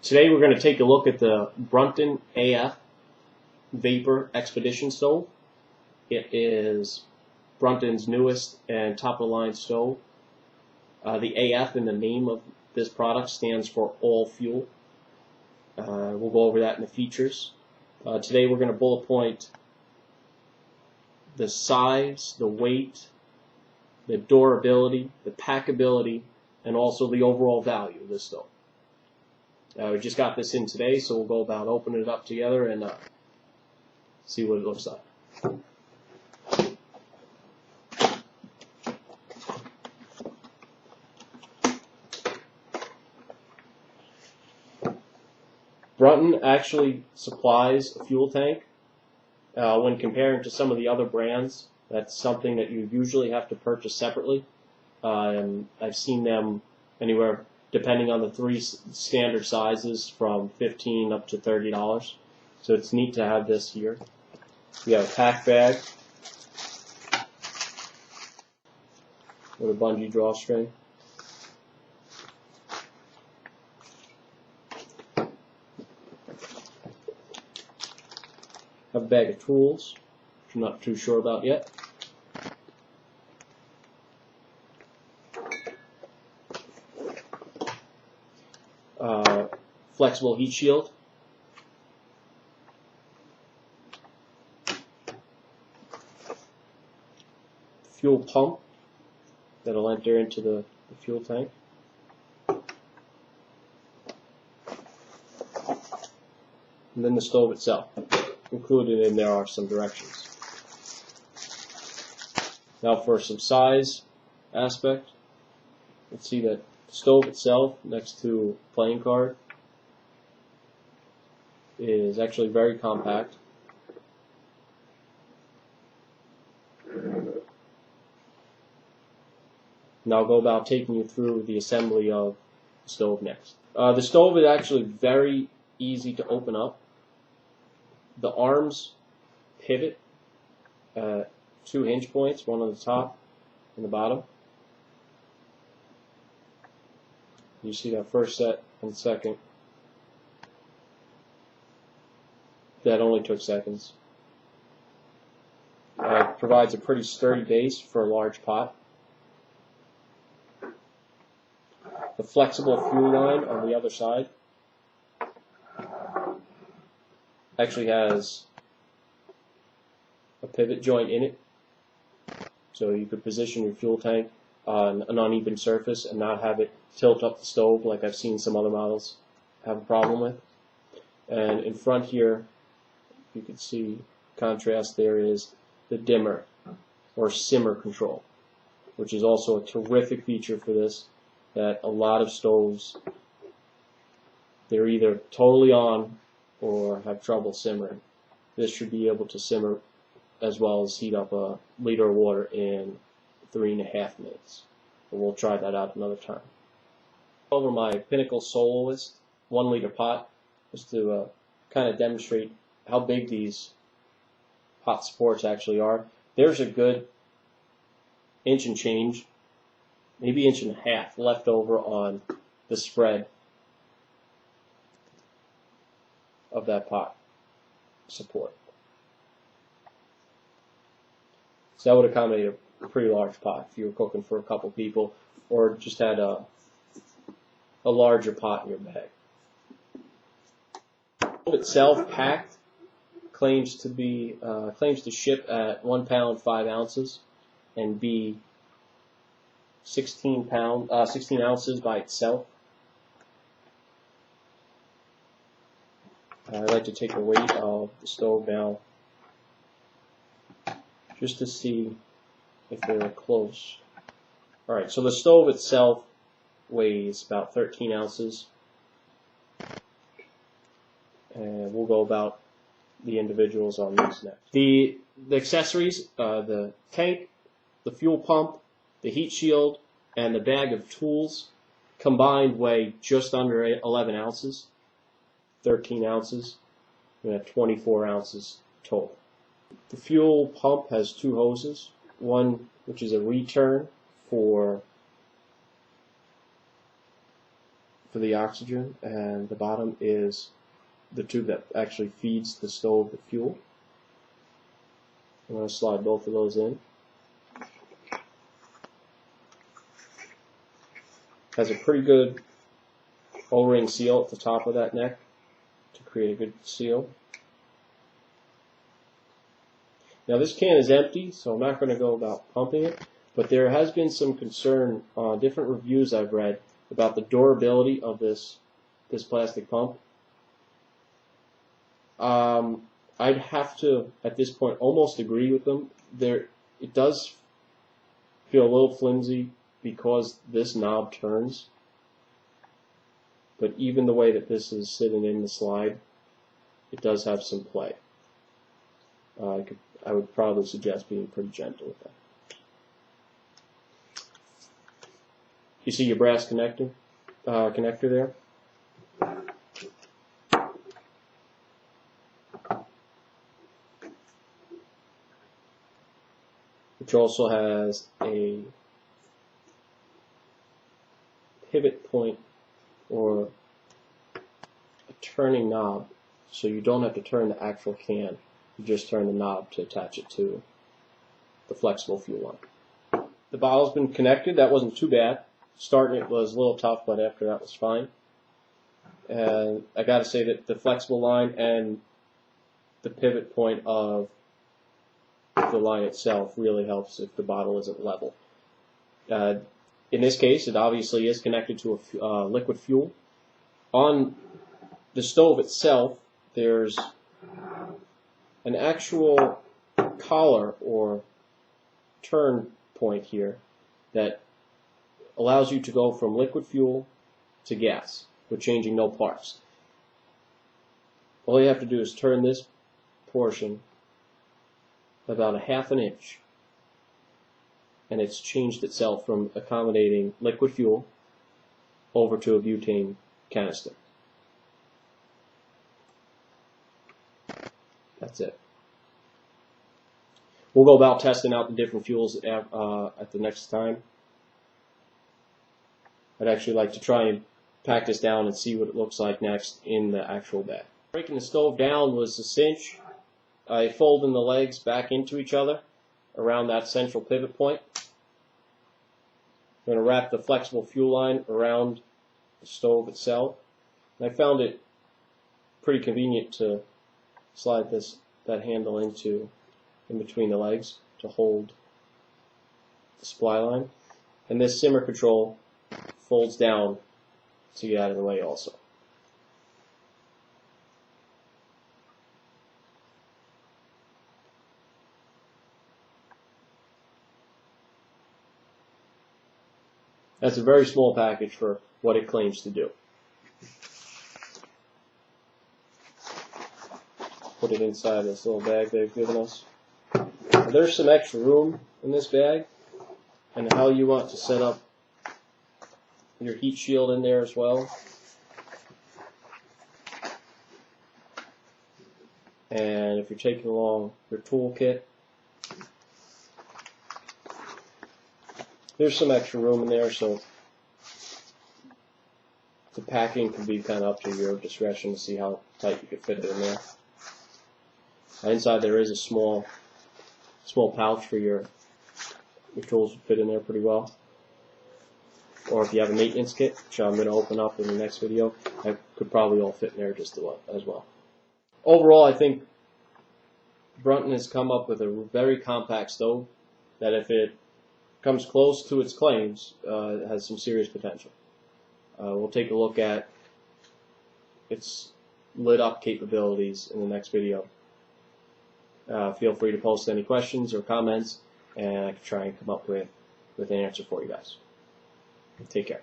Today we're going to take a look at the Brunton AF Vapor Expedition Stove. It is Brunton's newest and top-of-the-line stove. The AF in the name of this product stands for all fuel. We'll go over that in the features. Today we're going to bullet point the size, the weight, the durability, the packability, and also the overall value of this stove. We just got this in today, so we'll go about opening it up together and see what it looks like. Brunton actually supplies a fuel tank. When comparing to some of the other brands, that's something that you usually have to purchase separately. And I've seen them anywhere, depending on the three standard sizes, from $15 up to $30. So it's neat to have this here. We have a pack bag with a bungee drawstring. Have a bag of tools, which I'm not too sure about yet. Flexible heat shield. Fuel pump that'll enter into the fuel tank. And then the stove itself. Included in there are some directions. Now for some size aspect, let's see that the stove itself next to playing card is actually very compact. Now I'll go about taking you through the assembly of the stove next. The stove is actually very easy to open up. The arms pivot at 2 hinge points, one on the top and the bottom. You see that first set and second. That only took seconds. It provides a pretty sturdy base for a large pot. The flexible fuel line on the other side actually has a pivot joint in it, so you could position your fuel tank on an uneven surface and not have it tilt up the stove like I've seen some other models have a problem with. And in front here, you can see contrast, there is the dimmer or simmer control, which is also a terrific feature for this, that a lot of stoves, they're either totally on or have trouble simmering. This should be able to simmer as well as heat up a liter of water in 3.5 minutes. But we'll try that out another time. Over my Pinnacle Soloist 1 liter pot, just to kind of demonstrate how big these pot supports actually are. There's a good inch and change, maybe 1.5 inches left over on the spread of that pot support. So that would accommodate a pretty large pot if you were cooking for a couple people or just had a larger pot in your bag. The stove itself, packed, claims to ship at 1 pound 5 ounces and be 16 ounces by itself. I'd like to take the weight of the stove now just to see if they're close. Alright, so the stove itself weighs about 13 ounces. And we'll go about the individuals on these next. The accessories, the tank, the fuel pump, the heat shield, and the bag of tools combined weigh just under 11 ounces. 13 ounces, and 24 ounces total. The fuel pump has 2 hoses, one which is a return for for the oxygen, and the bottom is the tube that actually feeds the stove with fuel. I'm going to slide both of those in. Has a pretty good O-ring seal at the top of that neck to create a good seal. Now this can is empty, so I'm not going to go about pumping it, but there has been some concern on different reviews I've read about the durability of this plastic pump. I'd have to, at this point, almost agree with them. It does feel a little flimsy because this knob turns, but even the way that this is sitting in the slide, it does have some play. I would probably suggest being pretty gentle with that. You see your brass connector there? Which also has a pivot point or a turning knob, so you don't have to turn the actual can. You just turn the knob to attach it to the flexible fuel line. The bottle's been connected. That wasn't too bad. Starting it was a little tough, but after that was fine. And I got to say that the flexible line and the pivot point of the line itself really helps if the bottle isn't level. In this case, it obviously is connected to a liquid fuel. On the stove itself, there's an actual collar or turn point here that allows you to go from liquid fuel to gas with changing no parts. All you have to do is turn this portion about 1/2 inch, and it's changed itself from accommodating liquid fuel over to a butane canister. That's it. We'll go about testing out the different fuels at the next time. I'd actually like to try and pack this down and see what it looks like next in the actual bag. Breaking the stove down was a cinch. I folded the legs back into each other around that central pivot point. I'm going to wrap the flexible fuel line around the stove itself. And I found it pretty convenient to slide that handle in between the legs to hold the supply line. And this simmer control folds down to get out of the way also. That's a very small package for what it claims to do. Put it inside this little bag they've given us. Now, there's some extra room in this bag, and how you want to set up your heat shield in there as well. And if you're taking along your toolkit, there's some extra room in there, so the packing can be kind of up to your discretion to see how tight you can fit it in there. Inside there is a small pouch for your tools to fit in there pretty well. Or if you have a maintenance kit, which I'm going to open up in the next video, that could probably all fit in there just as well. Overall, I think Brunton has come up with a very compact stove that, if it comes close to its claims, has some serious potential. We'll take a look at its lit-up capabilities in the next video. Feel free to post any questions or comments, and I can try and come up with an answer for you guys. Take care.